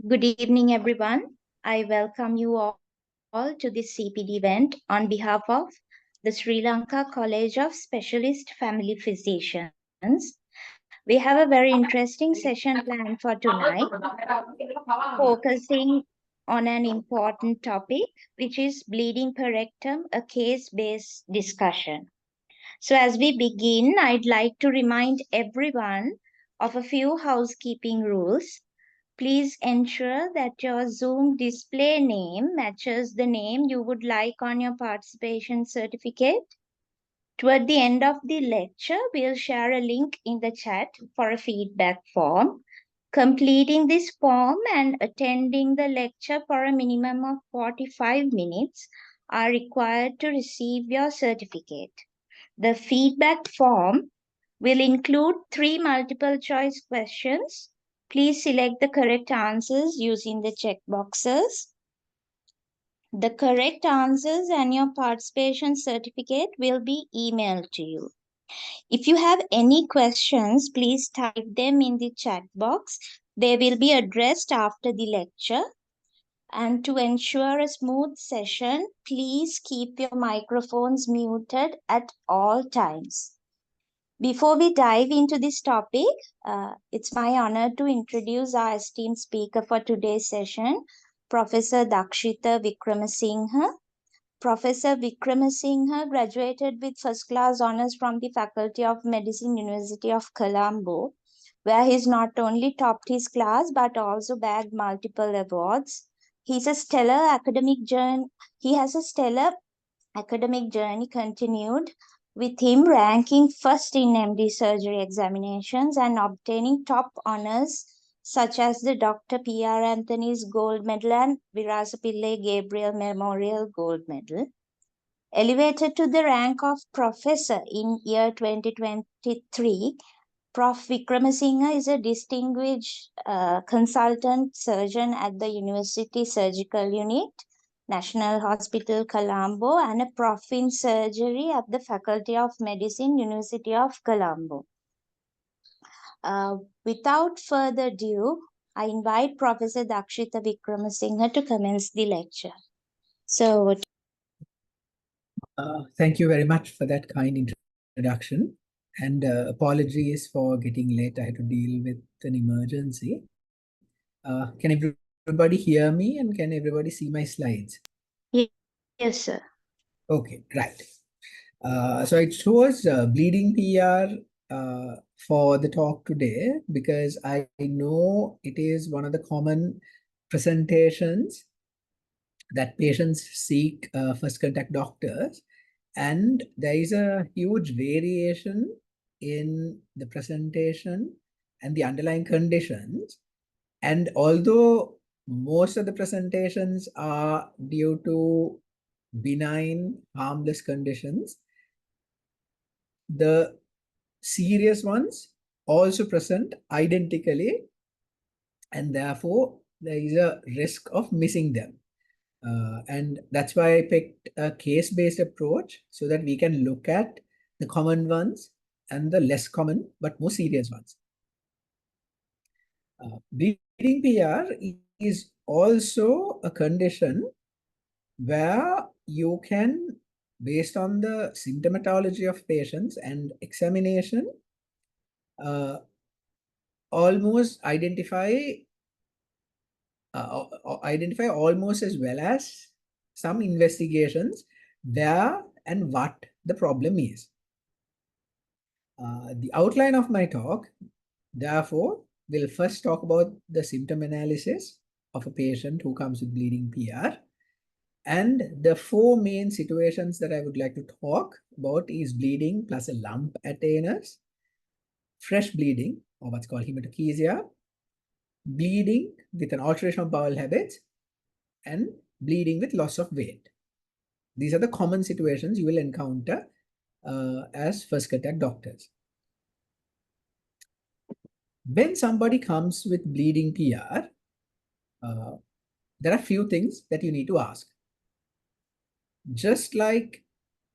Good evening, everyone. I welcome you all to this CPD event on behalf of the Sri Lanka College of Specialist Family Physicians. We have a very interesting session planned for tonight, focusing on an important topic, which is bleeding per rectum, a case-based discussion. So as we begin, I'd like to remind everyone of a few housekeeping rules. Please ensure that your Zoom display name matches the name you would like on your participation certificate. Toward the end of the lecture, we'll share a link in the chat for a feedback form. Completing this form and attending the lecture for a minimum of 45 minutes are required to receive your certificate. The feedback form will include 3 multiple choice questions. Please select the correct answers using the check boxes. The correct answers and your participation certificate will be emailed to you. If you have any questions, please type them in the chat box. They will be addressed after the lecture. And to ensure a smooth session, please keep your microphones muted at all times. Before we dive into this topic, it's my honor to introduce our esteemed speaker for today's session, Professor Dakshita Vikramasinghe. Professor Vikramasinghe graduated with first class honors from the Faculty of Medicine, University of Colombo, where he's not only topped his class but also bagged multiple awards. He has a stellar academic journey continued, with him ranking first in MD surgery examinations and obtaining top honors such as the Dr. P.R. Anthony's Gold Medal and Virasapillai Gabriel Memorial Gold Medal. Elevated to the rank of professor in year 2023, Prof. Vikramasinghe is a distinguished consultant surgeon at the University Surgical Unit, National Hospital Colombo, and a prof in surgery at the Faculty of Medicine, University of Colombo. Without further ado, I invite Professor Dakshita Vikramasinghe to commence the lecture. So, thank you very much for that kind introduction. And apologies for getting late. I had to deal with an emergency. Can everybody hear me and can everybody see my slides? yes, sir. Okay, right. So I chose bleeding PR for the talk today because I know it is one of the common presentations that patients seek first contact doctors, and there is a huge variation in the presentation and the underlying conditions. And although most of the presentations are due to benign, harmless conditions, the serious ones also present identically, and therefore there is a risk of missing them. And that's why I picked a case-based approach so that we can look at the common ones and the less common but more serious ones. Bleeding PR is also a condition where you can, based on the symptomatology of patients and examination, almost identify almost as well as some investigations where and what the problem is. The outline of my talk, therefore, will first talk about the symptom analysis of a patient who comes with bleeding PR. And the 4 main situations that I would like to talk about is bleeding plus a lump at anus, fresh bleeding, or what's called hematochezia, bleeding with an alteration of bowel habits, and bleeding with loss of weight. These are the common situations you will encounter as first contact doctors. When somebody comes with bleeding PR, there are few things that you need to ask. Just like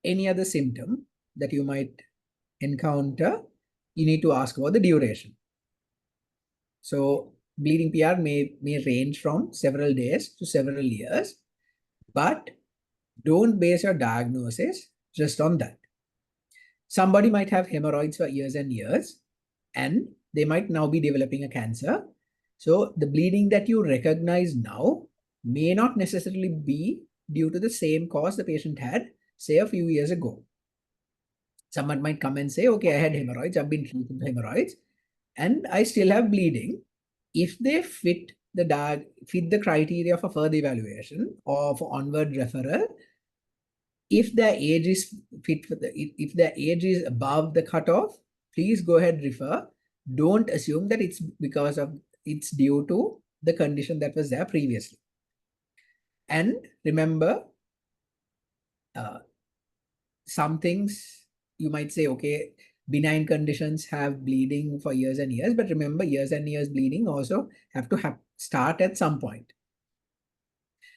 any other symptom that you might encounter, you need to ask about the duration. So bleeding PR may range from several days to several years, but don't base your diagnosis just on that. Somebody might have hemorrhoids for years and years, and they might now be developing a cancer. So the bleeding that you recognize now may not necessarily be due to the same cause the patient had, say, a few years ago. Someone might come and say, okay, I had hemorrhoids, I've been treated with hemorrhoids, and I still have bleeding. If they fit the criteria for further evaluation or for onward referral, if their age is fit for if their age is above the cutoff, please go ahead, refer. Don't assume that it's due to the condition that was there previously. And remember, some things you might say, okay, benign conditions have bleeding for years and years, but remember, years and years bleeding also have to start at some point.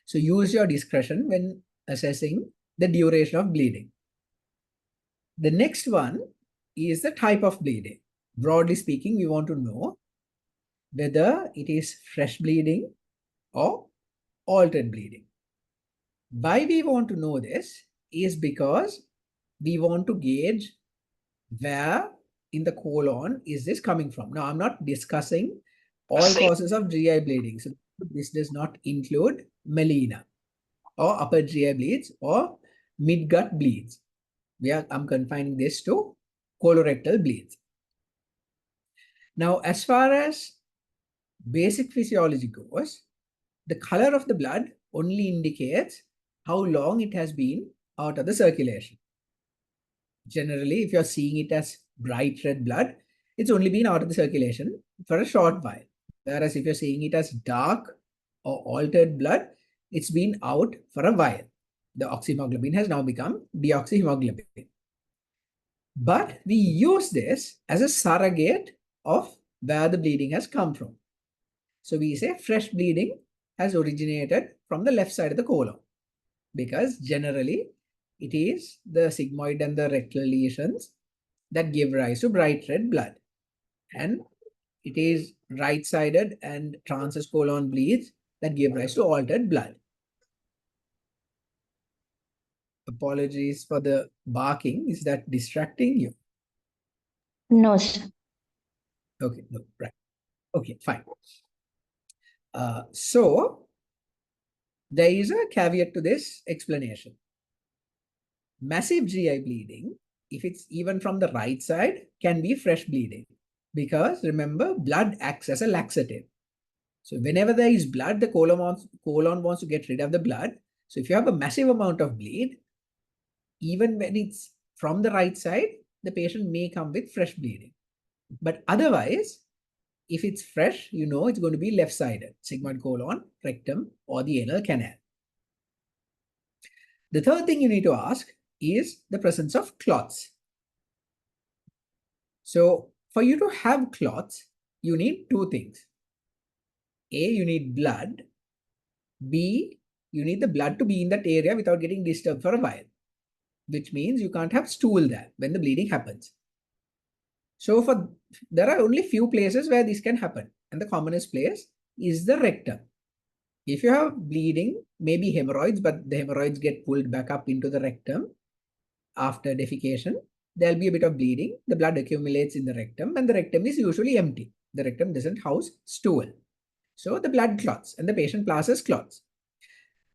So use your discretion when assessing the duration of bleeding. The next one is the type of bleeding. Broadly speaking, we want to know whether it is fresh bleeding or altered bleeding. Why we want to know this is because we want to gauge where in the colon is this coming from. Now, I'm not discussing all causes of GI bleeding. So this does not include melena or upper GI bleeds or mid-gut bleeds. I'm confining this to colorectal bleeds. Now, as far as basic physiology goes, the color of the blood only indicates how long it has been out of the circulation. Generally, if you're seeing it as bright red blood, it's only been out of the circulation for a short while. Whereas if you're seeing it as dark or altered blood, it's been out for a while. The oxyhemoglobin has now become deoxyhemoglobin. But we use this as a surrogate of where the bleeding has come from. So we say fresh bleeding has originated from the left side of the colon, because generally it is the sigmoid and the rectal lesions that give rise to bright red blood. And it is right-sided and transverse colon bleeds that give rise to altered blood. Apologies for the barking. Is that distracting you? No, sir. Okay, no, right. Okay, fine. So there is a caveat to this explanation. Massive GI bleeding, if it's even from the right side, can be fresh bleeding, because remember, blood acts as a laxative. So whenever there is blood, the colon wants to get rid of the blood. So if you have a massive amount of bleed, even when it's from the right side, the patient may come with fresh bleeding. But otherwise, if it's fresh, you know it's going to be left-sided, sigmoid colon, rectum, or the anal canal. The third thing you need to ask is the presence of clots. So for you to have clots, you need two things. A, you need blood. B, you need the blood to be in that area without getting disturbed for a while, which means you can't have stool there when the bleeding happens. So there are only few places where this can happen, and the commonest place is the rectum. If you have bleeding, maybe hemorrhoids, but the hemorrhoids get pulled back up into the rectum after defecation, there'll be a bit of bleeding. The blood accumulates in the rectum, and the rectum is usually empty. The rectum doesn't house stool. So the blood clots and the patient passes clots.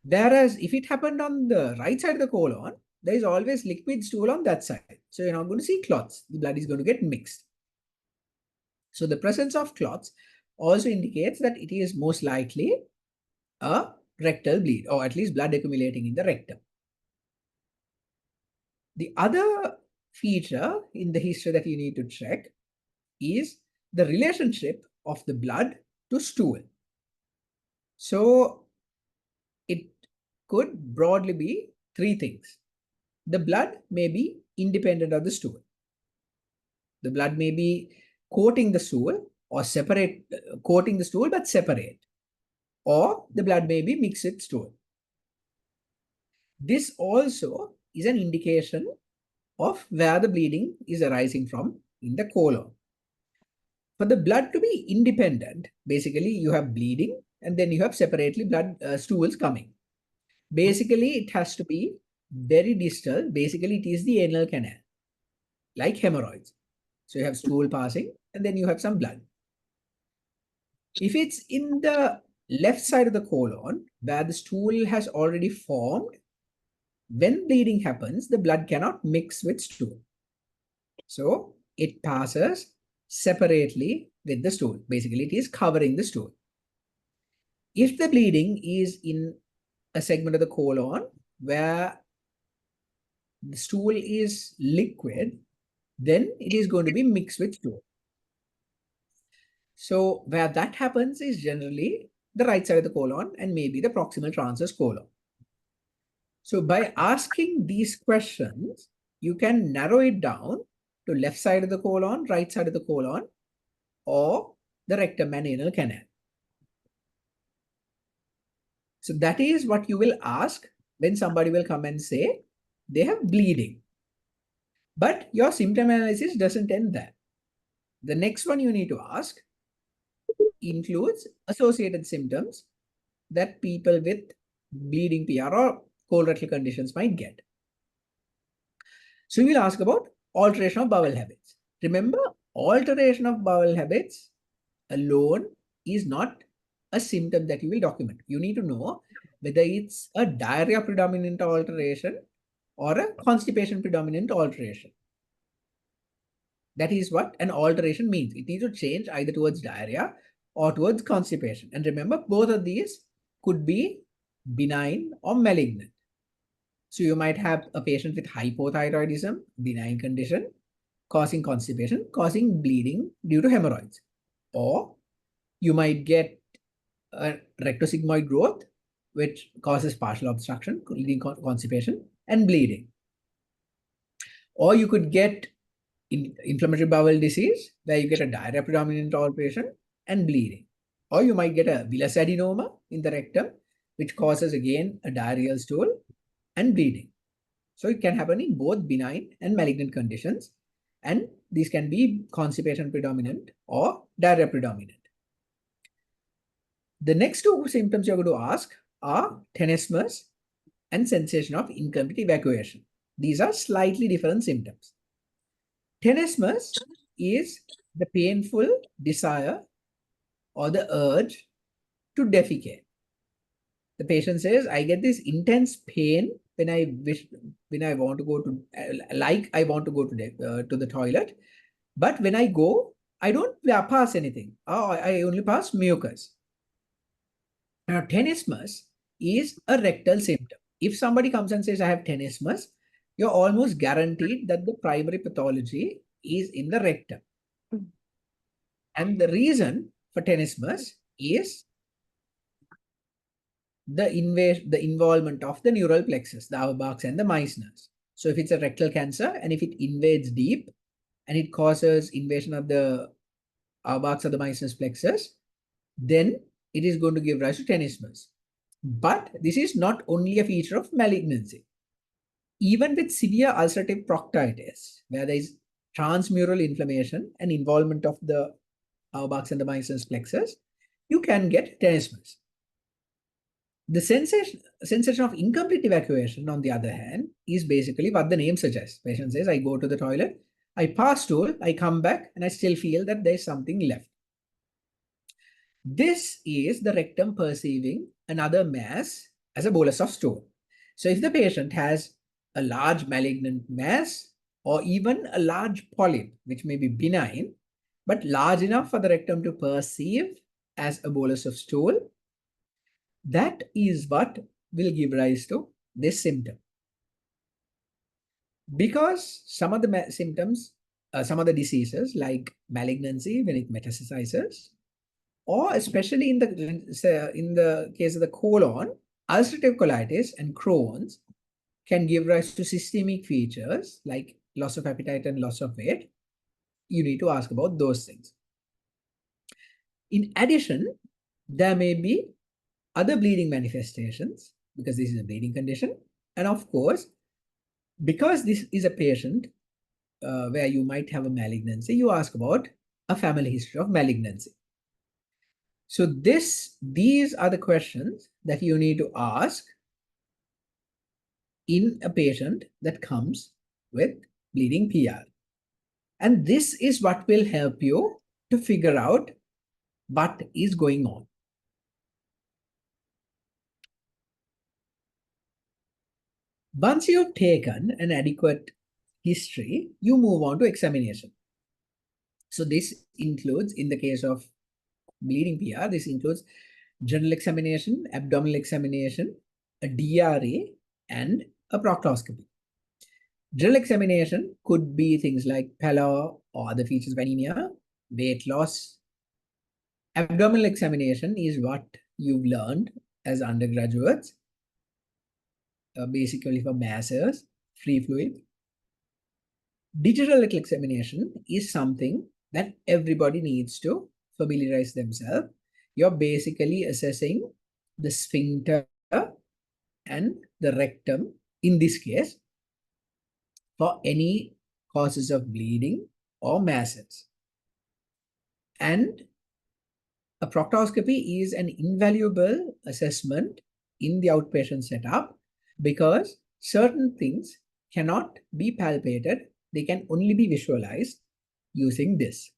Whereas if it happened on the right side of the colon, there is always liquid stool on that side. So you're not going to see clots. The blood is going to get mixed. So the presence of clots also indicates that it is most likely a rectal bleed, or at least blood accumulating in the rectum. The other feature in the history that you need to check is the relationship of the blood to stool. So it could broadly be three things. The blood may be independent of the stool. The blood may be coating the stool or coating the stool but separate. Or the blood may be mixed with stool. This also is an indication of where the bleeding is arising from in the colon. For the blood to be independent, basically you have bleeding and then you have separately blood stools coming. Basically, it has to be very distal. Basically, it is the anal canal, like hemorrhoids. So you have stool passing and then you have some blood. If it's in the left side of the colon, where the stool has already formed, when bleeding happens, the blood cannot mix with stool. So it passes separately with the stool. Basically, it is covering the stool. If the bleeding is in a segment of the colon where the stool is liquid, then it is going to be mixed with stool. So where that happens is generally the right side of the colon and maybe the proximal transverse colon. So by asking these questions, you can narrow it down to left side of the colon, right side of the colon, or the rectum and anal canal. So that is what you will ask when somebody will come and say they have bleeding. But your symptom analysis doesn't end there. The next one you need to ask includes associated symptoms that people with bleeding PR or colorectal conditions might get. So we will ask about alteration of bowel habits. Remember, alteration of bowel habits alone is not a symptom that you will document. You need to know whether it's a diarrhea predominant alteration or a constipation predominant alteration. That is what an alteration means. It needs to change either towards diarrhea or towards constipation. And remember, both of these could be benign or malignant. So you might have a patient with hypothyroidism, benign condition, causing constipation, causing bleeding due to hemorrhoids. Or you might get a rectosigmoid growth, which causes partial obstruction, leading constipation and bleeding. Or you could get inflammatory bowel disease, where you get a diarrhea predominant alteration and bleeding. Or you might get a villus adenoma in the rectum, which causes again a diarrheal stool and bleeding. So it can happen in both benign and malignant conditions. And these can be constipation predominant or diarrhea predominant. The next two symptoms you're going to ask are tenesmus and sensation of incomplete evacuation. These are slightly different symptoms. Tenesmus is the painful desire or the urge to defecate. The patient says, I get this intense pain when I want to go to, I want to go to the toilet, but when I go, I don't pass anything. I only pass mucus. Now, tenesmus is a rectal symptom. If somebody comes and says, I have tenesmus, you're almost guaranteed that the primary pathology is in the rectum. And the reason for tenesmus is the involvement of the neural plexus, the Auerbachs and the Meissners. So if it's a rectal cancer and if it invades deep and it causes invasion of the Auerbachs or the Meissner's plexus, then it is going to give rise to tenesmus. But this is not only a feature of malignancy. Even with severe ulcerative proctitis, where there is transmural inflammation and involvement of the Auerbachs and the Meissner's plexus, you can get tenesmus. The sensation of incomplete evacuation, on the other hand, is basically what the name suggests. Patient says, I go to the toilet, I pass stool, I come back, and I still feel that there's something left. This is the rectum perceiving another mass as a bolus of stool. So if the patient has a large malignant mass or even a large polyp, which may be benign, but large enough for the rectum to perceive as a bolus of stool, that is what will give rise to this symptom. Because some of the symptoms, some of the diseases like malignancy, when it metastasizes, or especially in the case of the colon, ulcerative colitis and Crohn's can give rise to systemic features like loss of appetite and loss of weight. You need to ask about those things. In addition, there may be other bleeding manifestations because this is a bleeding condition. And of course, because this is a patient where you might have a malignancy, you ask about a family history of malignancy. So these are the questions that you need to ask in a patient that comes with bleeding PR. And this is what will help you to figure out what is going on. Once you've taken an adequate history, you move on to examination. So this includes, in the case of bleeding PR, this includes general examination, abdominal examination, a DRA, and a proctoscopy. General examination could be things like pallor or other features of anemia, weight loss. Abdominal examination is what you've learned as undergraduates, basically for masses, free fluid. Digital rectal examination is something that everybody needs to familiarize themselves. You're basically assessing the sphincter and the rectum, in this case, for any causes of bleeding or masses. And a proctoscopy is an invaluable assessment in the outpatient setup because certain things cannot be palpated. They can only be visualized using this.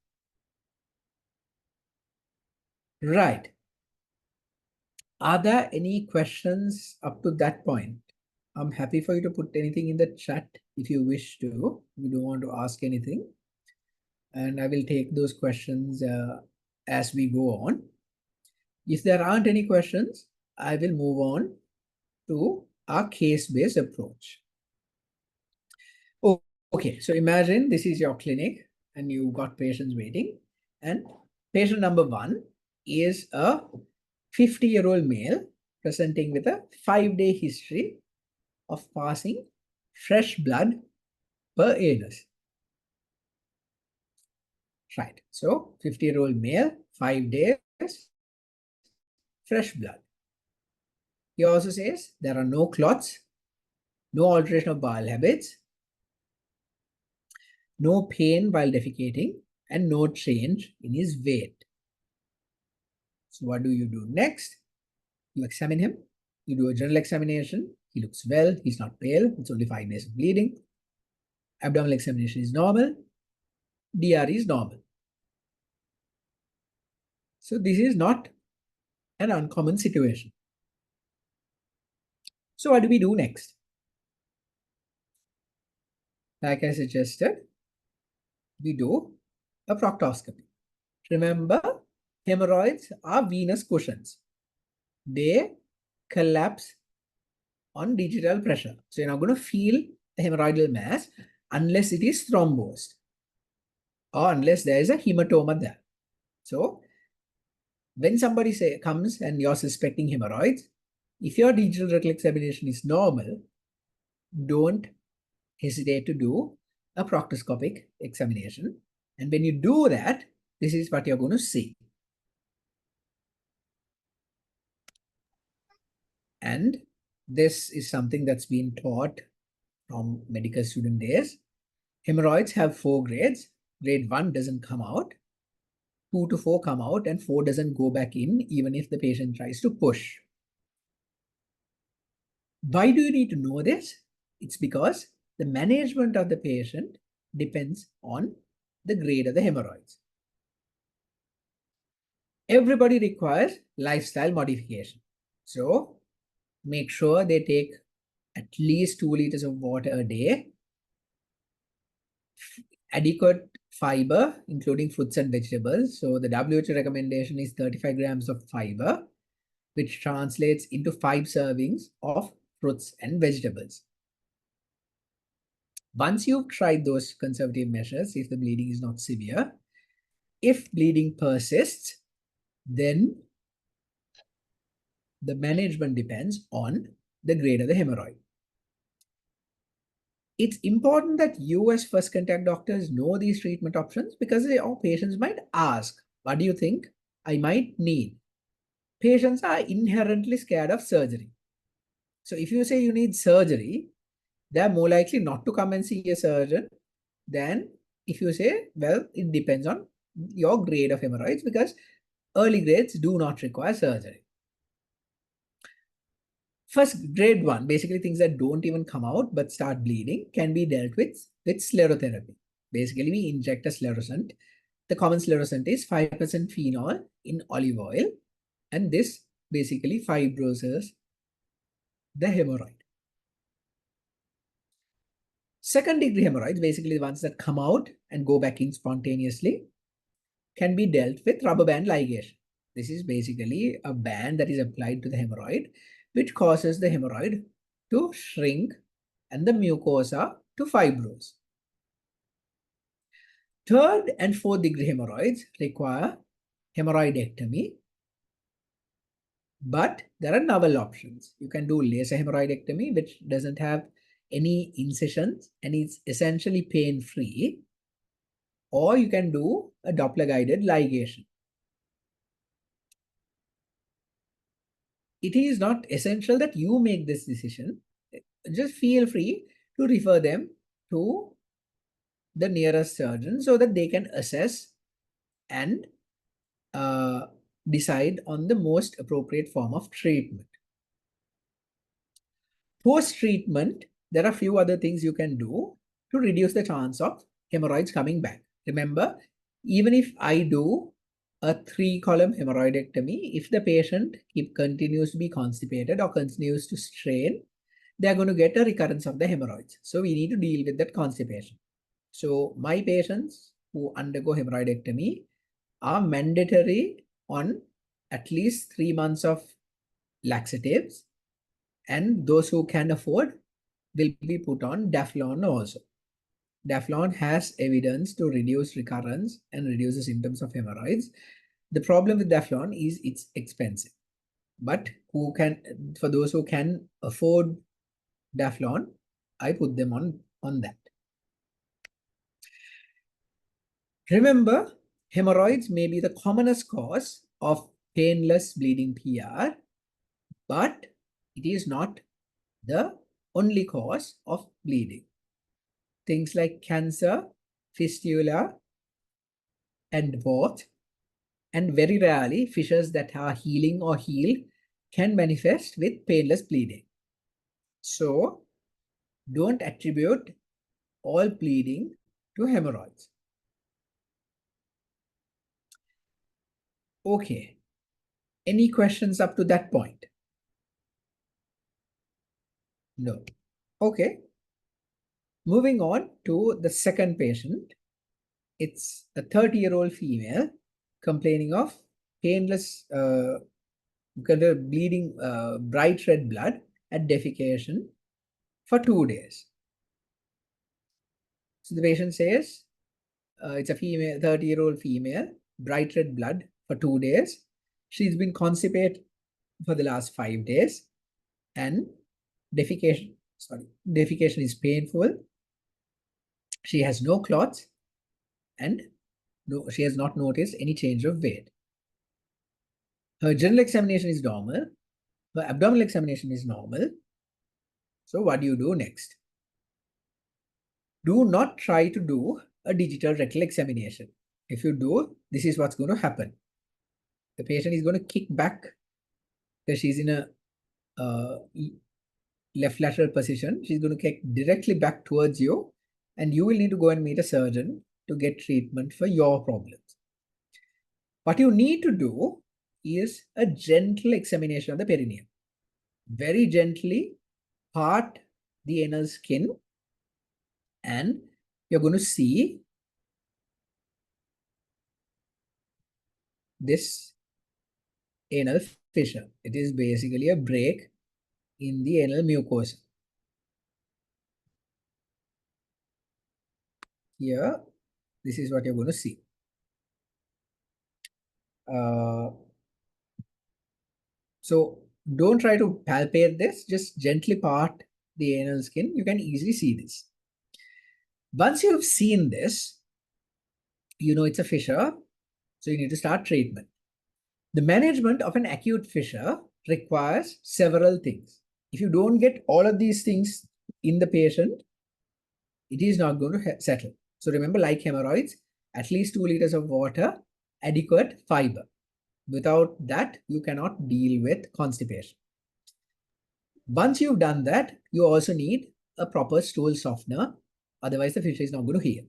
Right. Are there any questions up to that point? I'm happy for you to put anything in the chat if you wish to. You don't want to ask anything. And I will take those questions as we go on. If there aren't any questions, I will move on to our case-based approach. Okay, so imagine this is your clinic and you've got patients waiting. And patient number 1 is a 50-year-old male presenting with a 5-day history of passing fresh blood per anus. Right, so 50-year-old male, 5 days, fresh blood. He also says there are no clots, no alteration of bowel habits, no pain while defecating, and no change in his weight. So what do you do next? You examine him. You do a general examination. He looks well. He's not pale. It's only 5 days of bleeding. Abdominal examination is normal. DR is normal. So this is not an uncommon situation. So what do we do next? Like I suggested, we do a proctoscopy. Remember, hemorrhoids are venous cushions. They collapse on digital pressure. So you're not going to feel the hemorrhoidal mass unless it is thrombosed or unless there is a hematoma there. So when somebody comes and you're suspecting hemorrhoids, if your digital rectal examination is normal, don't hesitate to do a proctoscopic examination. And when you do that, this is what you're going to see. And this is something that's been taught from medical student days. Hemorrhoids have 4 grades. Grade 1 doesn't come out. 2 to 4 come out and 4 doesn't go back in even if the patient tries to push. Why do you need to know this? It's because the management of the patient depends on the grade of the hemorrhoids. Everybody requires lifestyle modification. So make sure they take at least 2 liters of water a day, adequate fiber, including fruits and vegetables. So the WHO recommendation is 35 grams of fiber, which translates into 5 servings of fruits and vegetables. Once you've tried those conservative measures, if the bleeding is not severe, if bleeding persists, then the management depends on the grade of the hemorrhoid. It's important that you as first contact doctors know these treatment options because your patients might ask, what do you think I might need? Patients are inherently scared of surgery. So if you say you need surgery, they're more likely not to come and see a surgeon than if you say, well, it depends on your grade of hemorrhoids, because early grades do not require surgery. First, grade 1, basically things that don't even come out but start bleeding, can be dealt with sclerotherapy. Basically, we inject a sclerosant. The common sclerosant is 5% phenol in olive oil, and this basically fibroses the hemorrhoid. Second degree hemorrhoids, basically the ones that come out and go back in spontaneously, can be dealt with rubber band ligation. This is basically a band that is applied to the hemorrhoid, which causes the hemorrhoid to shrink and the mucosa to fibrose. Third and fourth degree hemorrhoids require hemorrhoidectomy, but there are novel options. You can do laser hemorrhoidectomy, which doesn't have any incisions and it's essentially pain-free, or you can do a Doppler-guided ligation. It is not essential that you make this decision. Just feel free to refer them to the nearest surgeon so that they can assess and decide on the most appropriate form of treatment. Post-treatment, there are a few other things you can do to reduce the chance of hemorrhoids coming back. Remember, even if I do a 3-column hemorrhoidectomy, if the patient continues to be constipated or continues to strain, they're going to get a recurrence of the hemorrhoids. So we need to deal with that constipation. So my patients who undergo hemorrhoidectomy are mandatory on at least 3 months of laxatives, and those who can afford will be put on Daflon also. Daflon has evidence to reduce recurrence and reduce the symptoms of hemorrhoids. The problem with Daflon is it's expensive. But for those who can afford Daflon, I put them on that. Remember, hemorrhoids may be the commonest cause of painless bleeding PR, but it is not the only cause of bleeding. Things like cancer, fistula, and both, and very rarely fissures that are healing or healed, can manifest with painless bleeding. So don't attribute all bleeding to hemorrhoids. Okay. Any questions up to that point? No. Okay. Moving on to the second patient. It's a 30-year-old female complaining of painless bleeding bright red blood at defecation for 2 days. So the patient says it's a female, 30-year-old female, bright red blood for 2 days. She's been constipated for the last 5 days, and defecation is painful. She has no clots, and she has not noticed any change of weight. Her general examination is normal. Her abdominal examination is normal. So what do you do next? Do not try to do a digital rectal examination. If you do, this is what's going to happen. The patient is going to kick back because she's in a left lateral position. She's going to kick directly back towards you, and you will need to go and meet a surgeon to get treatment for your problems. What you need to do is a gentle examination of the perineum. Very gently part the anal skin, and you're going to see this anal fissure. It is basically a break in the anal mucosa. Here, this is what you're going to see. So don't try to palpate this, just gently part the anal skin. You can easily see this. Once you have seen this, you know it's a fissure, so you need to start treatment. The management of an acute fissure requires several things. If you don't get all of these things in the patient, it is not going to settle. So remember, like hemorrhoids, at least 2 liters of water, adequate fiber. Without that, you cannot deal with constipation. Once you've done that, you also need a proper stool softener. Otherwise, the fissure is not going to heal.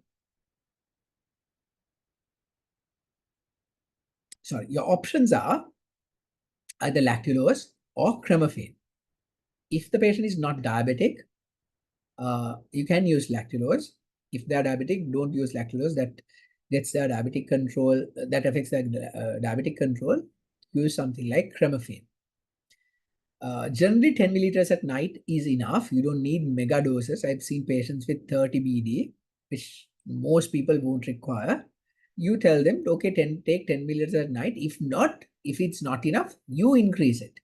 Sorry, your options are either lactulose or cremophene. If the patient is not diabetic, you can use lactulose. If they're diabetic, don't use lactulose. That gets their diabetic control, that affects their diabetic control. Use something like cremophene. Generally, 10 milliliters at night is enough. You don't need mega doses. I've seen patients with 30 BD, which most people won't require. You tell them, okay, take 10 milliliters at night. If not, if it's not enough, you increase it.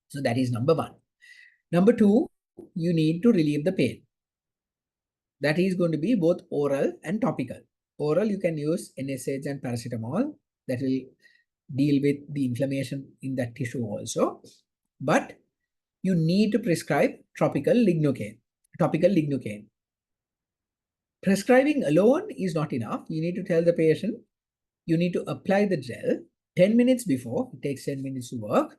So that is number one. Number two, you need to relieve the pain. That is going to be both oral and topical. Oral, you can use NSAIDs and paracetamol. That will deal with the inflammation in that tissue also. But you need to prescribe topical lignocaine. Prescribing alone is not enough. You need to tell the patient, you need to apply the gel 10 minutes before. It takes 10 minutes to work.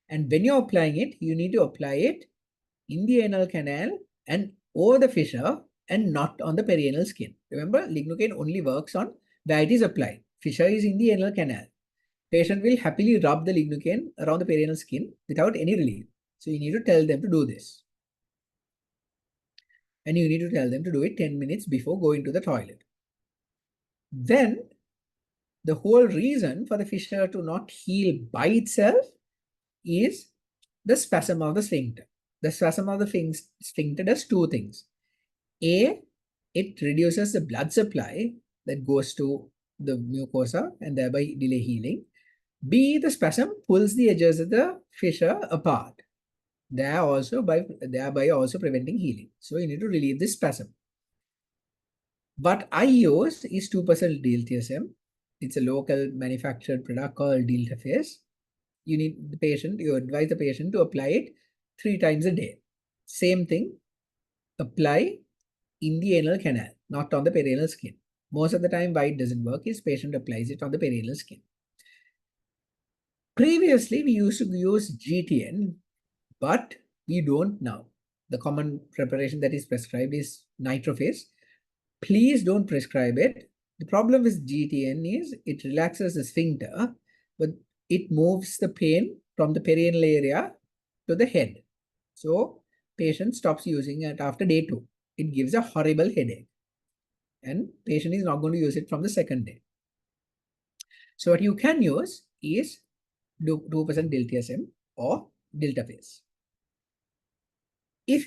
And when you're applying it, you need to apply it in the anal canal and over the fissure and not on the perianal skin. Remember, lignocaine only works on where it is applied. Fissure is in the anal canal. Patient will happily rub the lignocaine around the perianal skin without any relief. So you need to tell them to do this. And you need to tell them to do it 10 minutes before going to the toilet. Then the whole reason for the fissure to not heal by itself is the spasm of the sphincter. The spasm of the sphincter does two things. A, it reduces the blood supply that goes to the mucosa and thereby delay healing. B, the spasm pulls the edges of the fissure apart, thereby also preventing healing. So you need to relieve this spasm. What I use is 2% diltiazem. It's a local manufactured product called Diltafase. You advise the patient to apply it 3 times a day. Same thing, apply in the anal canal, not on the perianal skin. Most of the time, why it doesn't work is patient applies it on the perianal skin. Previously, we used to use GTN, but we don't now. The common preparation that is prescribed is nitrophase. Please don't prescribe it. The problem with GTN is it relaxes the sphincter, but it moves the pain from the perianal area to the head. So patient stops using it after day 2. It gives a horrible headache. And patient is not going to use it from the second day. So what you can use is 2% diltiazem or diltafase. If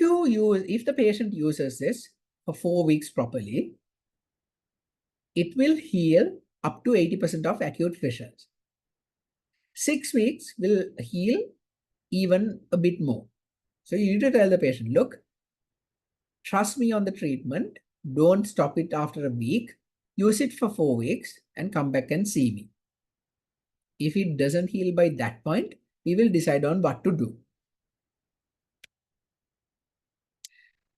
the patient uses this for 4 weeks properly, it will heal up to 80% of acute fissures. 6 weeks will heal even a bit more. So you need to tell the patient, look, trust me on the treatment. Don't stop it after a week. Use it for 4 weeks and come back and see me. If it doesn't heal by that point, we will decide on what to do.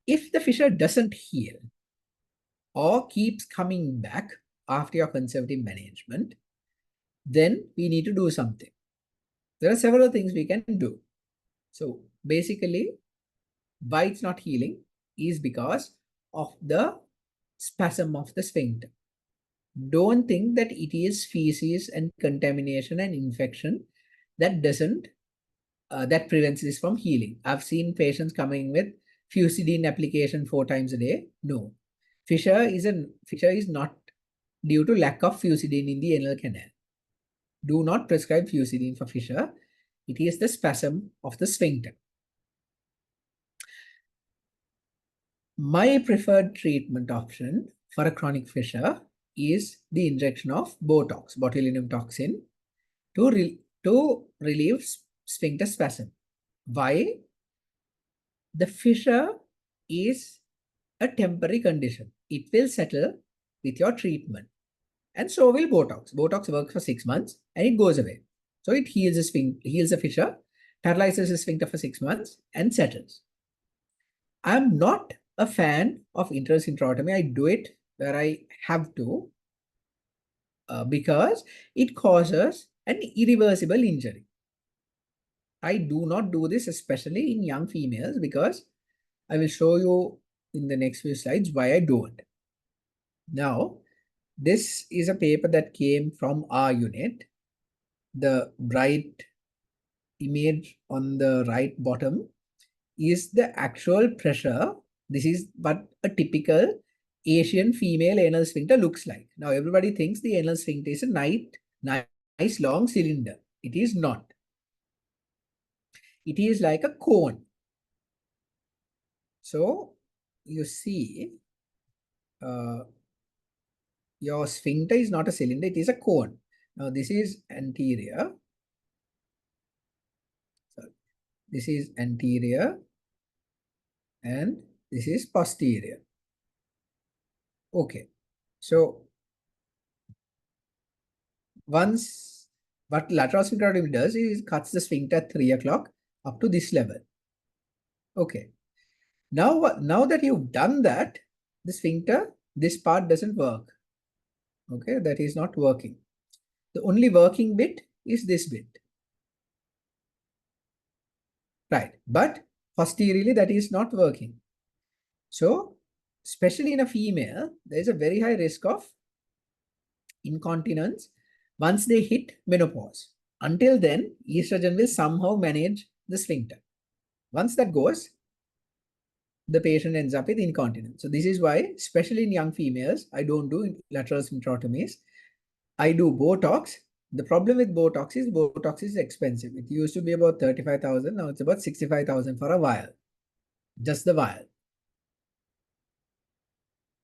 If the fissure doesn't heal or keeps coming back after your conservative management, then we need to do something. There are several things we can do. So basically, why it's not healing is because of the spasm of the sphincter. Don't think that it is feces and contamination and infection that prevents this from healing. I've seen patients coming with fusidine application 4 times a day. No, fissure is not due to lack of fusidine in the anal canal. Do not prescribe fusidine for fissure. It is the spasm of the sphincter. My preferred treatment option for a chronic fissure is the injection of Botox, botulinum toxin, to relieve sphincter spasm. Why? The fissure is a temporary condition. It will settle with your treatment. And so will Botox. Botox works for 6 months and it goes away. So it heals the fissure, paralyzes the sphincter for 6 months and settles. I'm not a fan of intraocular I do it where I have to because it causes an irreversible injury. I do not do this, especially in young females, because I will show you in the next few slides why I don't. Now, this is a paper that came from our unit. The bright image on the right bottom is the actual pressure. This is what a typical Asian female anal sphincter looks like. Now, everybody thinks the anal sphincter is a nice long cylinder. It is not. It is like a cone. So, you see, your sphincter is not a cylinder, it is a cone. Now, this is anterior. So, this is anterior and this is posterior. Okay. So, once what lateral sphincterotomy does is it cuts the sphincter at 3 o'clock up to this level. Okay. Now that you've done that, the sphincter, this part doesn't work. Okay, that is not working. The only working bit is this bit. Right, but posteriorly that is not working. So, especially in a female, there is a very high risk of incontinence once they hit menopause. Until then, estrogen will somehow manage the sphincter. Once that goes, the patient ends up with incontinence. So this is why, especially in young females, I don't do lateral sphincterotomies. I do Botox. The problem with Botox is expensive. It used to be about 35,000. Now it's about 65,000 for a vial. Just the vial.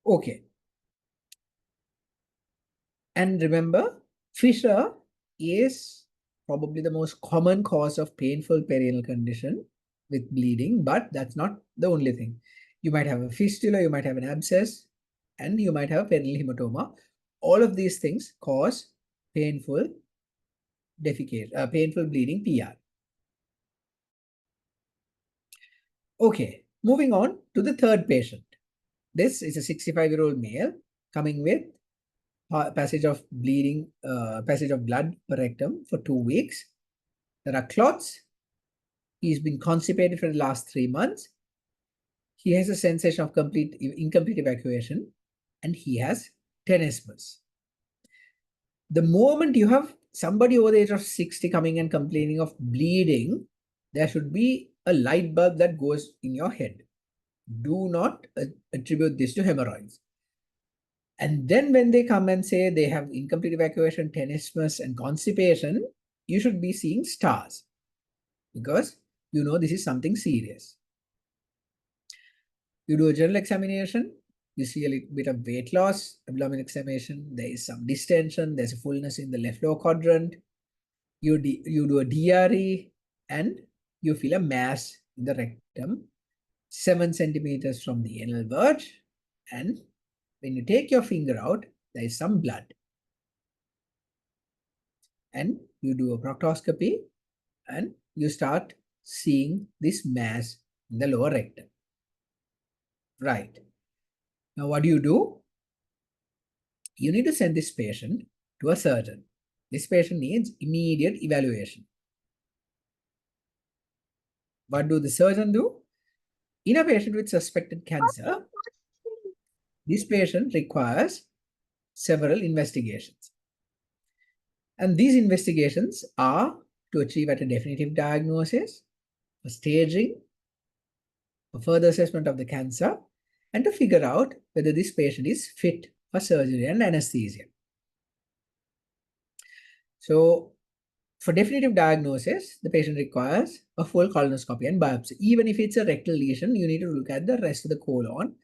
Okay. And remember, fissure is probably the most common cause of painful perianal condition with bleeding, but that's not the only thing. You might have a fistula, you might have an abscess, and you might have a perineal hematoma. All of these things cause painful painful bleeding PR. Okay, moving on to the third patient. This is a 65-year-old male coming with passage of blood per rectum for 2 weeks. There are clots. He's been constipated for the last 3 months. He has a sensation of incomplete evacuation, and he has tenesmus. The moment you have somebody over the age of 60 coming and complaining of bleeding, there should be a light bulb that goes in your head. Do not attribute this to hemorrhoids. And then when they come and say they have incomplete evacuation, tenesmus, and constipation, you should be seeing stars because you know this is something serious. You do a general examination, you see a little bit of weight loss, abdominal examination, there is some distension, there's a fullness in the left lower quadrant. You do a DRE and you feel a mass in the rectum, 7 centimeters from the anal verge, and when you take your finger out, there is some blood. And you do a proctoscopy and you start seeing this mass in the lower rectum. Right. Now, what do? You need to send this patient to a surgeon. This patient needs immediate evaluation. What do the surgeon do? In a patient with suspected cancer, this patient requires several investigations. And these investigations are to achieve at a definitive diagnosis, a staging, a further assessment of the cancer, and to figure out whether this patient is fit for surgery and anesthesia. So, for definitive diagnosis, the patient requires a full colonoscopy and biopsy. Even if it's a rectal lesion, you need to look at the rest of the colon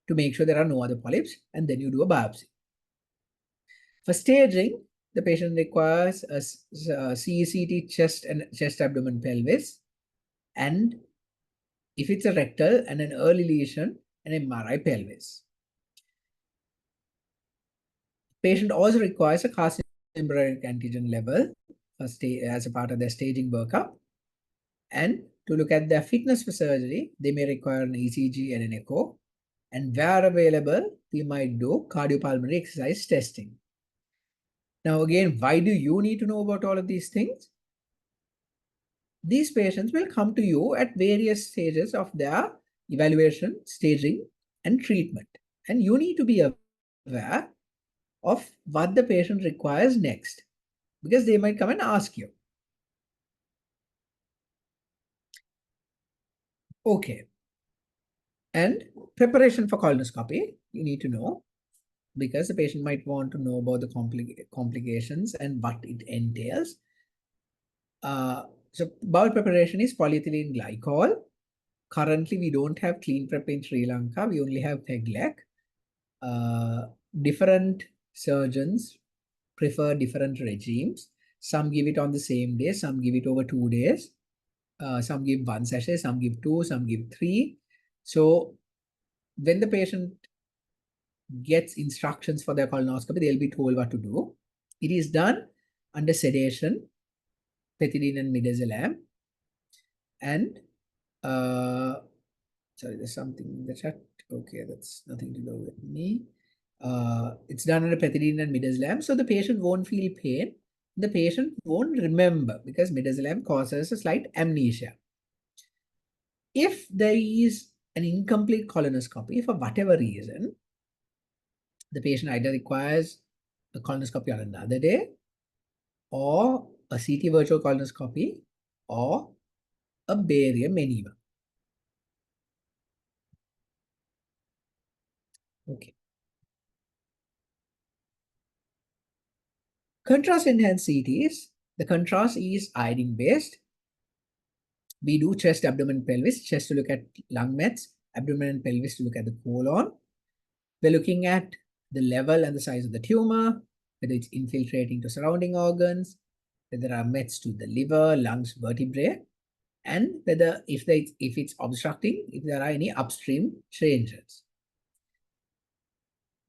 to make sure there are no other polyps, and then you do a biopsy. For staging, the patient requires a CECT chest, abdomen, pelvis, and if it's a rectal and an early lesion, an MRI pelvis. Patient also requires a carcinogenic antigen level as a part of their staging workup. And to look at their fitness for surgery, they may require an ECG and an echo. And where available, we might do cardiopulmonary exercise testing. Now, again, why do you need to know about all of these things? These patients will come to you at various stages of their evaluation, staging, and treatment. And you need to be aware of what the patient requires next, because they might come and ask you. Okay. And preparation for colonoscopy, you need to know, because the patient might want to know about the complications and what it entails. So bowel preparation is polyethylene glycol. Currently, we don't have clean prep in Sri Lanka. We only have PEGLEC. Different surgeons prefer different regimes. Some give it on the same day, some give it over 2 days. Some give 1 sachet, some give 2, some give 3. So when the patient gets instructions for their colonoscopy, they'll be told what to do. It is done under sedation, pethidine and midazolam. And sorry, there's something in the chat. Okay, that's nothing to do with me. It's done under pethidine and midazolam, so the patient won't feel pain. The patient won't remember, because midazolam causes a slight amnesia. If there is an incomplete colonoscopy for whatever reason, the patient either requires a colonoscopy on another day, or a CT virtual colonoscopy, or a barium enema. Okay. Contrast enhanced CTs, the contrast is iodine based. We do chest, abdomen, pelvis. Chest to look at lung mets, abdomen and pelvis to look at the colon. We're looking at the level and the size of the tumor, whether it's infiltrating to surrounding organs, whether there are mets to the liver, lungs, vertebrae, and whether if it's obstructing, if there are any upstream changes.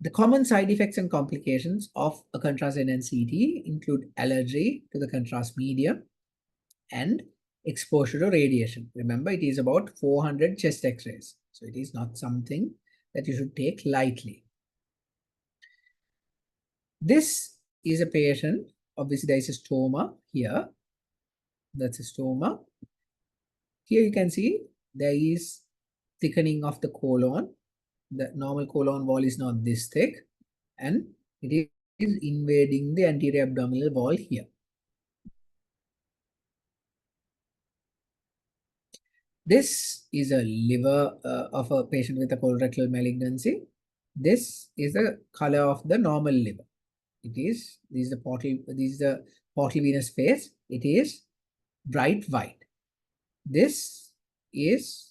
The common side effects and complications of a contrast enhanced CT include allergy to the contrast medium and exposure to radiation. Remember, it is about 400 chest x-rays. So it is not something that you should take lightly. This is a patient. Obviously, there is a stoma here. That's a stoma. Here you can see there is thickening of the colon. The normal colon wall is not this thick, and it is invading the anterior abdominal wall here. This is a liver of a patient with a colorectal malignancy. This is the color of the normal liver. This is the portal venous phase. It is bright white. This is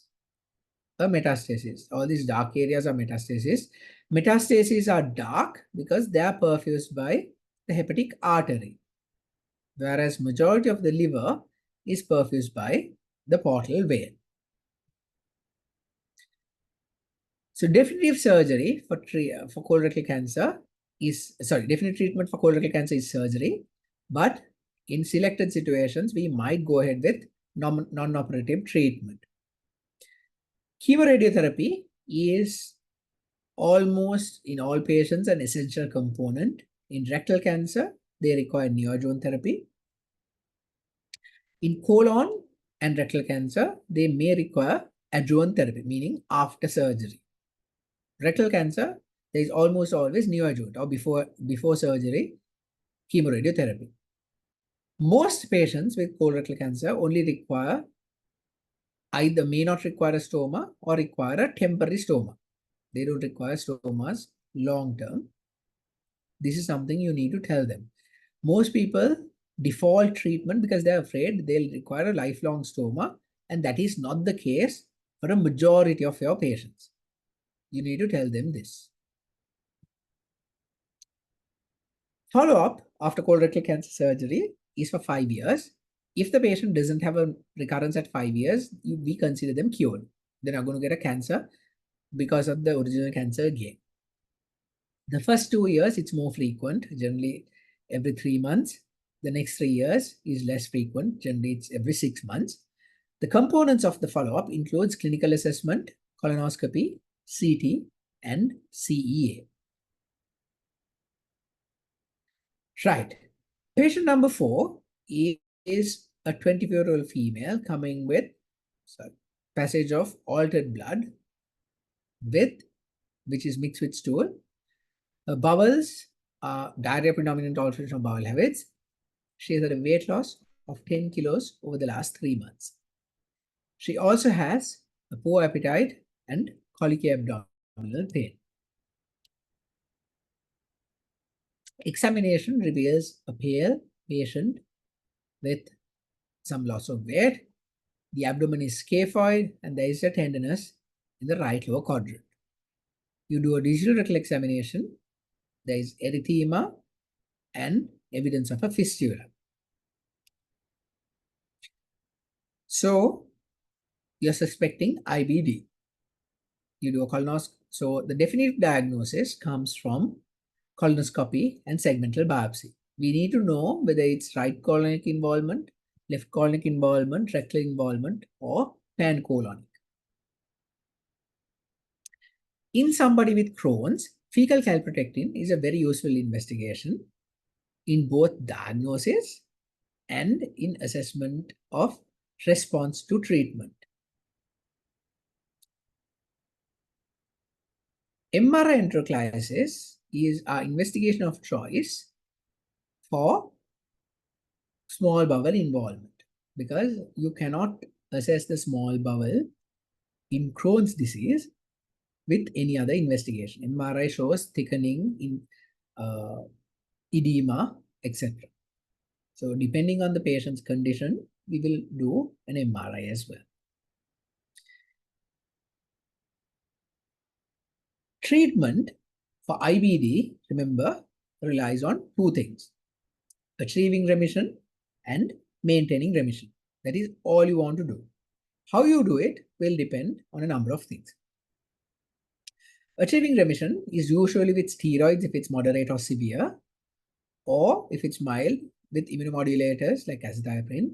a metastasis. All these dark areas are metastasis. Metastases are dark because they are perfused by the hepatic artery, whereas majority of the liver is perfused by the portal vein. So definitive surgery for colorectal cancer is, definitive treatment for colorectal cancer is surgery, but in selected situations, we might go ahead with non-operative treatment. Chemoradiotherapy is almost in all patients an essential component. In rectal cancer, they require neoadjuvant therapy. In colon and rectal cancer, they may require adjuvant therapy, meaning after surgery. Rectal cancer, there is almost always neoadjuvant or before surgery chemoradiotherapy. Most patients with colorectal cancer only require either may not require a stoma or require a temporary stoma. They don't require stomas long term. This is something you need to tell them. Most people default treatment because they're afraid they'll require a lifelong stoma, and that is not the case for a majority of your patients. You need to tell them this. Follow-up after colorectal cancer surgery is for 5 years. If the patient doesn't have a recurrence at 5 years, we consider them cured. They're not going to get a cancer because of the original cancer again. The first 2 years, it's more frequent, generally every 3 months. The next 3 years is less frequent, generally it's every 6 months. The components of the follow-up includes clinical assessment, colonoscopy, CT, and CEA. Right. Patient number 4 is a 24-year-old female coming with passage of altered blood with which is mixed with stool. Bowels are diarrhea predominant alteration of bowel habits. She has had a weight loss of 10 kilos over the last 3 months. She also has a poor appetite and colicky abdominal pain. Examination reveals a pale patient with some loss of weight. The abdomen is scaphoid and there is a tenderness in the right lower quadrant. You do a digital rectal examination. There is erythema and evidence of a fissure. So you're suspecting IBD. You do a colonoscopy. So the definitive diagnosis comes from colonoscopy and segmental biopsy. We need to know whether it's right colonic involvement, left colonic involvement, rectal involvement, or pancolonic. In somebody with Crohn's, fecal calprotectin is a very useful investigation in both diagnosis and in assessment of response to treatment. MRI enteroclysis is our investigation of choice for small bowel involvement because you cannot assess the small bowel in Crohn's disease with any other investigation. MRI shows thickening in edema, etc. So depending on the patient's condition, we will do an MRI as well. Treatment for IBD, remember, relies on 2 things: achieving remission and maintaining remission. That is all you want to do. How you do it will depend on a number of things. Achieving remission is usually with steroids if it's moderate or severe, or if it's mild with immunomodulators like azathioprine.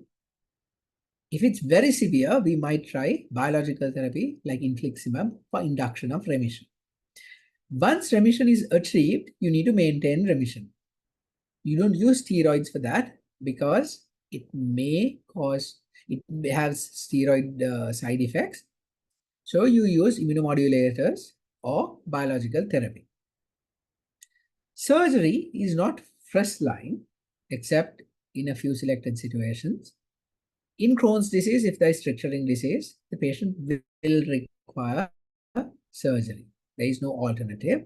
If it's very severe, we might try biological therapy like infliximab for induction of remission. Once remission is achieved, you need to maintain remission. You don't use steroids for that because it has steroid side effects. So you use immunomodulators or biological therapy. Surgery is not first line except in a few selected situations. In Crohn's disease, if there is structuring disease, the patient will require surgery. There is no alternative.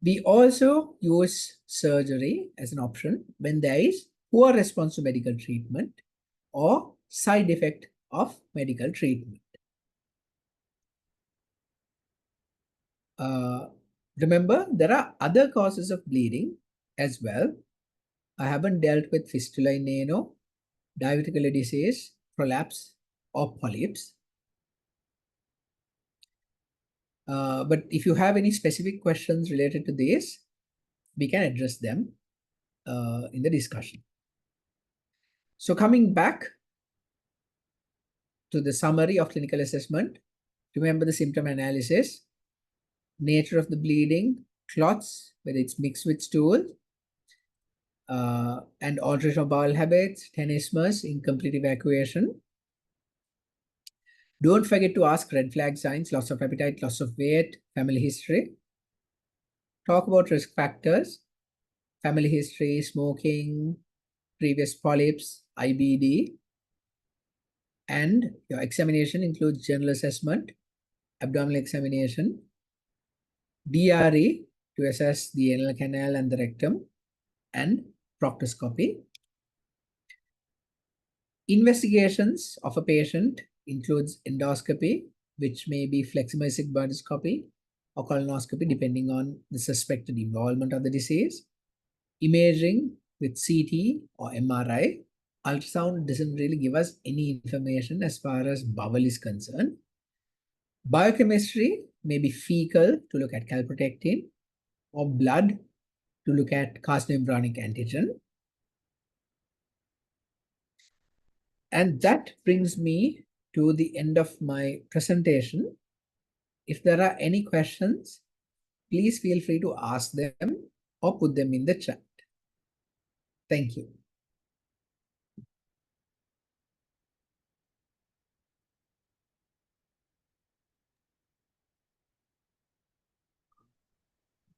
We also use surgery as an option when there is poor response to medical treatment or side effect of medical treatment. Remember, there are other causes of bleeding as well. I haven't dealt with fistula in ano, diverticular disease, prolapse, or polyps. But if you have any specific questions related to this, we can address them in the discussion. So coming back to the summary of clinical assessment, remember the symptom analysis, nature of the bleeding, clots, whether it's mixed with stool, and alteration of bowel habits, tenesmus, incomplete evacuation. Don't forget to ask red flag signs, loss of appetite, loss of weight, family history. Talk about risk factors, family history, smoking, previous polyps, IBD. And your examination includes general assessment, abdominal examination, DRE to assess the anal canal and the rectum, and proctoscopy. Investigations of a patient includes endoscopy, which may be fleximosic bronchoscopy or colonoscopy, depending on the suspected involvement of the disease. Imaging with CT or MRI. Ultrasound doesn't really give us any information as far as bowel is concerned. Biochemistry may be fecal to look at calprotectin or blood to look at carcinomembryonic antigen. And that brings me to the end of my presentation. if there are any questions, please feel free to ask them or put them in the chat. Thank you.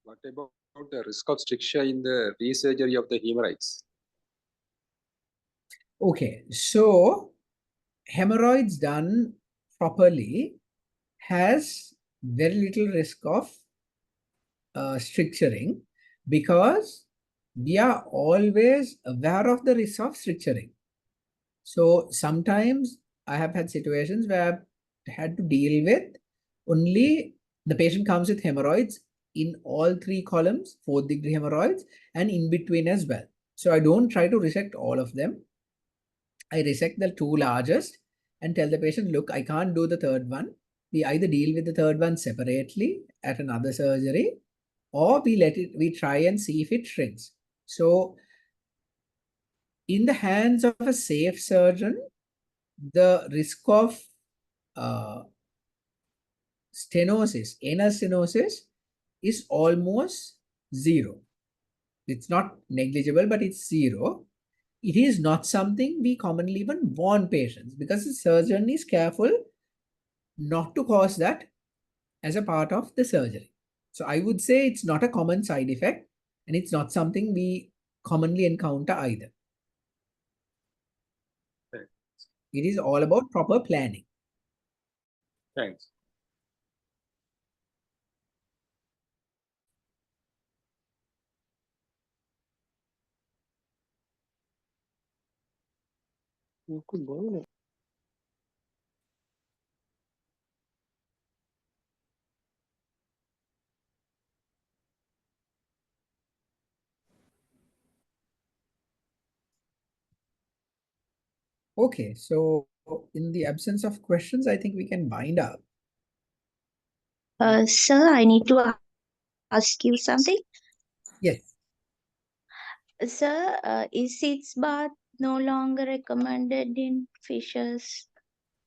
What about the risk of stricture in the resurgery of the hemorrhoids? Okay, so hemorrhoids done properly has very little risk of stricturing, because we are always aware of the risk of stricturing. So sometimes I have had situations where I had to deal with only the patient comes with hemorrhoids in all three columns, 4th-degree hemorrhoids, and in between as well. So I don't try to resect all of them. I resect the two largest and tell the patient, look, I can't do the third one. We either deal with the third one separately at another surgery, or we try and see if it shrinks. So in the hands of a safe surgeon, the risk of stenosis, anal stenosis, is almost zero. It's not negligible, but it's zero. It is not something we commonly even warn patients, because the surgeon is careful not to cause that as a part of the surgery. So I would say it's not a common side effect, and it's not something we commonly encounter either. Thanks. It is all about proper planning. Thanks. Okay, so in the absence of questions, I think we can wind up. Sir, I need to ask you something. Yes. Sir, is sitz bath no longer recommended in fissures,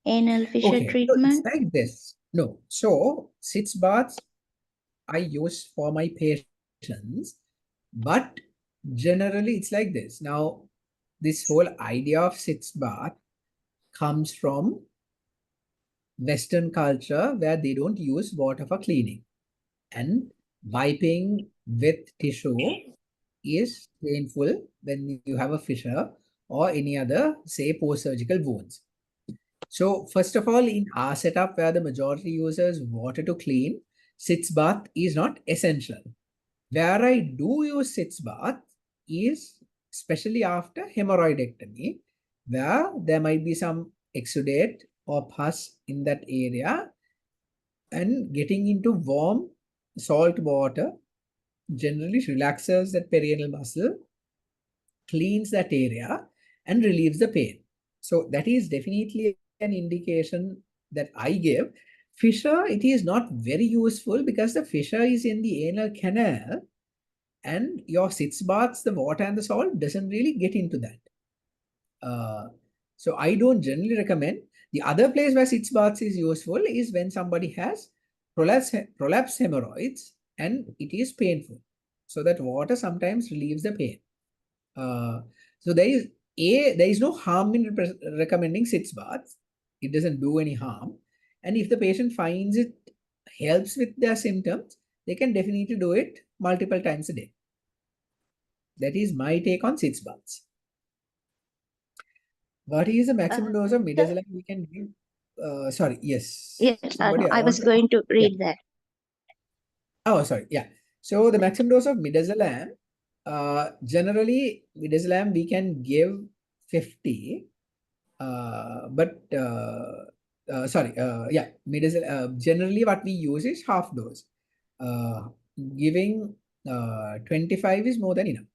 anal fissure Okay, so it's treatment? like this. No, so sitz baths I use for my patients, but generally it's like this. Now, this whole idea of sitz bath comes from Western culture, where they don't use water for cleaning, and wiping with tissue is painful when you have a fissure or any other, say, post-surgical wounds. So first of all, in our setup where the majority uses water to clean, sitz bath is not essential. Where I do use sitz bath is especially after hemorrhoidectomy, where there might be some exudate or pus in that area, and getting into warm salt water generally relaxes that perineal muscle, cleans that area, and relieves the pain. So that is definitely an indication that I give. Fissure, it is not very useful because the fissure is in the anal canal, and your sitz baths, the water and the salt doesn't really get into that. So I don't generally recommend. The other place where sitz baths is useful is when somebody has prolapse hemorrhoids and it is painful. So that water sometimes relieves the pain. So there is no harm in recommending sitz baths. It doesn't do any harm. And if the patient finds it helps with their symptoms, they can definitely do it multiple times a day. That is my take on sitz baths. What is the maximum dose of midazolam we can give? Sorry, yes. Yes, Somebody I was want to, going to yeah. read that. Oh, sorry, yeah. So the maximum dose of midazolam, generally midazolam we can give 50, generally what we use is half dose. Giving 25 is more than enough.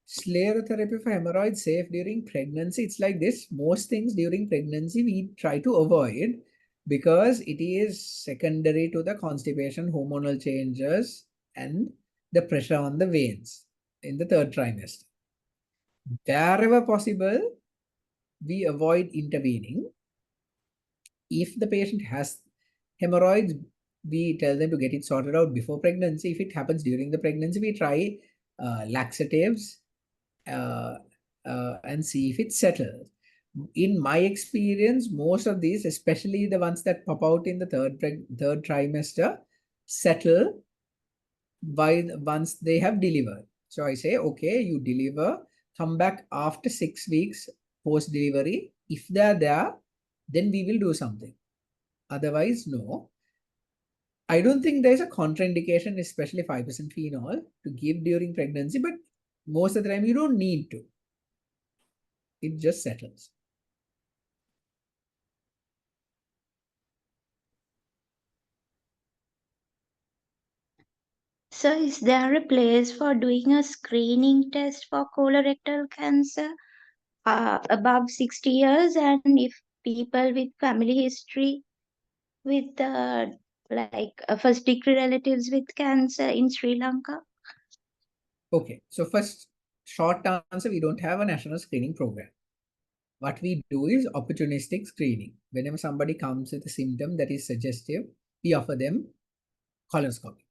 Sclerotherapy for hemorrhoids safe during pregnancy. It's like this. Most things during pregnancy we try to avoid because it is secondary to the constipation, hormonal changes, and the pressure on the veins in the third trimester. Wherever possible, we avoid intervening. if the patient has hemorrhoids, we tell them to get it sorted out before pregnancy. If it happens during the pregnancy, we try laxatives and see if it settles. In my experience, most of these, especially the ones that pop out in the third trimester, settle once they have delivered. So I say, okay, you deliver, come back after 6 weeks post delivery. If they're there, then we will do something. Otherwise, no. I don't think there's a contraindication, especially 5% phenol, to give during pregnancy, but most of the time you don't need to. It just settles. So, is there a place for doing a screening test for colorectal cancer above 60 years? And if people with family history with first degree relatives with cancer in Sri Lanka? Okay, so first, short answer, we don't have a national screening program. What we do is opportunistic screening. Whenever somebody comes with a symptom that is suggestive, we offer them colonoscopy.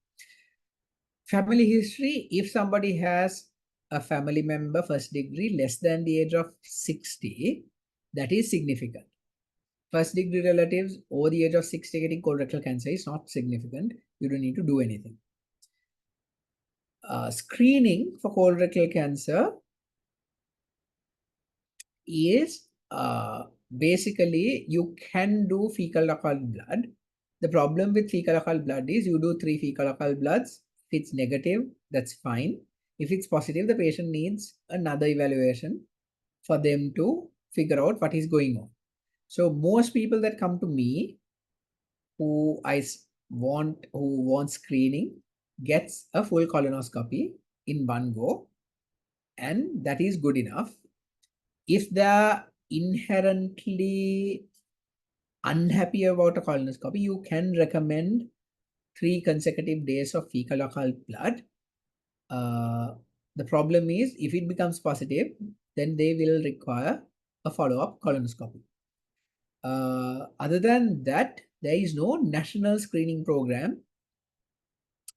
Family history, if somebody has a family member first degree less than the age of 60, that is significant. First degree relatives over the age of 60 getting colorectal cancer is not significant. You don't need to do anything. Screening for colorectal cancer is basically you can do fecal occult blood. The problem with fecal occult blood is you do 3 fecal occult bloods. If it's negative, that's fine. If it's positive, the patient needs another evaluation for them to figure out what is going on. So most people that come to me who want screening gets a full colonoscopy in one go, and that is good enough. If they're inherently unhappy about a colonoscopy, you can recommend 3 consecutive days of fecal occult blood. The problem is if it becomes positive, then they will require a follow-up colonoscopy. Other than that, there is no national screening program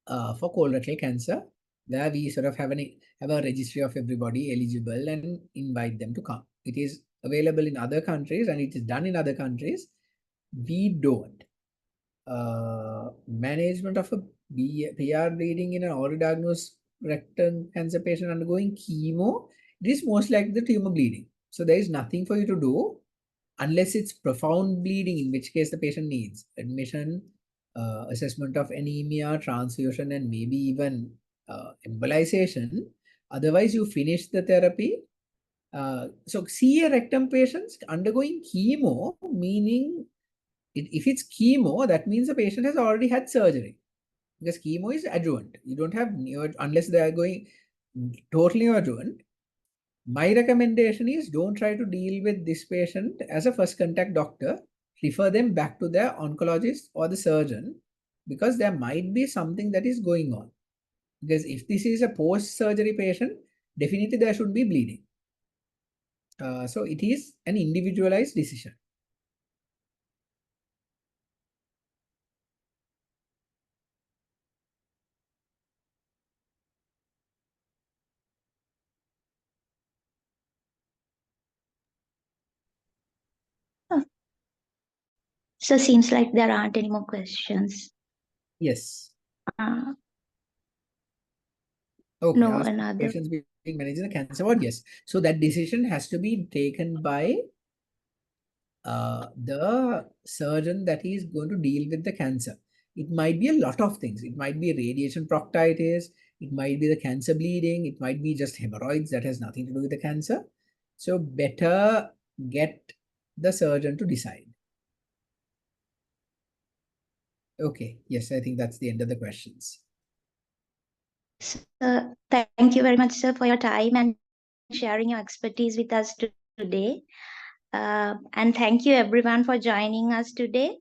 for colorectal cancer where we sort of have a registry of everybody eligible and invite them to come. It is available in other countries and it is done in other countries. We don't. Management of a PR bleeding in an already diagnosed rectal cancer patient undergoing chemo, it is most likely the tumor bleeding. So there is nothing for you to do unless it's profound bleeding, in which case the patient needs admission, assessment of anemia, transfusion, and maybe even embolization. Otherwise, you finish the therapy. So see a rectum patients undergoing chemo, meaning if it's chemo, that means the patient has already had surgery. Because chemo is adjuvant. You don't have unless they are going totally adjuvant. My recommendation is don't try to deal with this patient as a first contact doctor. Refer them back to their oncologist or the surgeon because there might be something that is going on. Because if this is a post-surgery patient, definitely there should be bleeding. So it is an individualized decision. So seems like there aren't any more questions. Yes. Uh, Okay. no, Ask another. patients being managed in the cancer ward. Yes. So that decision has to be taken by the surgeon that is going to deal with the cancer. It might be a lot of things. It might be radiation proctitis. It might be the cancer bleeding. It might be just hemorrhoids that has nothing to do with the cancer. So better get the surgeon to decide. Okay. Yes, I think that's the end of the questions. So, thank you very much, sir, for your time and sharing your expertise with us today. And thank you everyone for joining us today.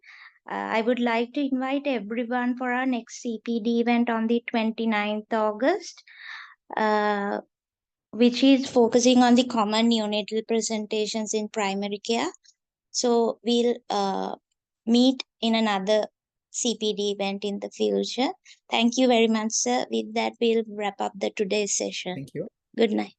I would like to invite everyone for our next CPD event on the 29th August, which is focusing on the common neonatal presentations in primary care. So we'll meet in another CPD event in the future. Thank you very much, sir. With that, we'll wrap up the today's session. Thank you. Good night.